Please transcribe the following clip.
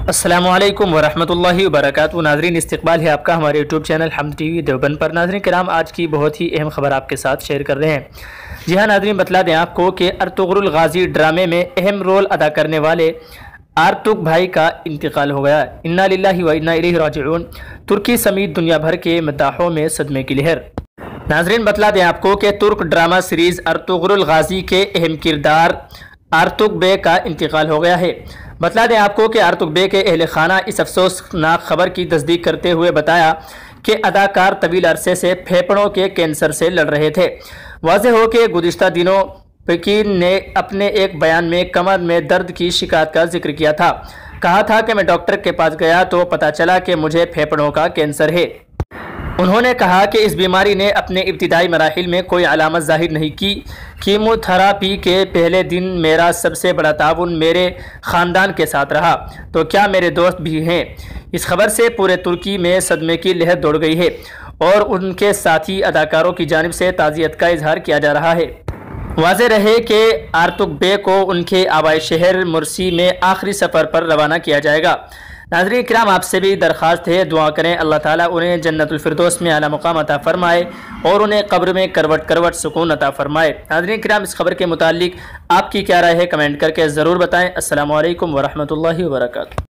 अस्सलामुअलैकुम वरहमतुल्लाहि वबरकातुहू। नाज़रीन, इस्तकबाल है आपका हमारे यूट्यूब चैनल हमद टीवी देवबंद पर। नाज़रीन किराम, आज की बहुत ही अहम खबर आपके साथ शेयर कर रहे हैं। जी हाँ नाज़रीन, बतला दें आपको कि अर्तुगरुल गाज़ी ड्रामे में अहम रोल अदा करने वाले आर्तुग भाई का इंतकाल हो गया। इन्ना लिल्लाहि व इन्ना इलैहि राजिऊन। तुर्की समेत दुनिया भर के मद्दाहों में सदमे की लहर। नाज़रीन बतला दें आपको कि तुर्क ड्रामा सीरीज़ अर्तुगरुल गाज़ी के अहम किरदार आर्तुग बे का इंतकाल हो गया है। बतला दें आपको कि आर्तुग बे के अहल खाना इस अफसोसनाक खबर की तस्दीक करते हुए बताया कि अदाकार तवील अरसे से फेफड़ों के कैंसर से लड़ रहे थे। वाज़ेह हो कि गुज़िश्ता दिनों पकीन ने अपने एक बयान में कमर में दर्द की शिकायत का जिक्र किया था। कहा था कि मैं डॉक्टर के पास गया तो पता चला कि मुझे फेफड़ों का कैंसर है। उन्होंने कहा कि इस बीमारी ने अपने इब्तिदाई मराहिल में कोई अलामत ज़ाहिर नहीं की। कीमोथेरापी के पहले दिन मेरा सबसे बड़ा ताउन मेरे ख़ानदान के साथ रहा, तो क्या मेरे दोस्त भी हैं। इस खबर से पूरे तुर्की में सदमे की लहर दौड़ गई है और उनके साथी अदाकारों की जानिब से ताज़ियत का इजहार किया जा रहा है। वाज़ेह रहे कि आर्तुग बे को उनके आबाई शहर मुर्सी में आखिरी सफ़र पर रवाना किया जाएगा। नाज़रीन किराम, आपसे भी दरख्वास्त है, दुआ करें अल्लाह ताला उन्हें जन्नतुल फिरदौस में आला मुकाम अता फरमाए और उन्हें कब्र में करवट करवट सुकून अता फरमाए। नाज़रीन किराम, इस खबर के मुताल्लिक आपकी क्या राय है, कमेंट करके ज़रूर बताएं। अस्सलामु अलैकुम वरहमतुल्लाहि वबरकातुहू।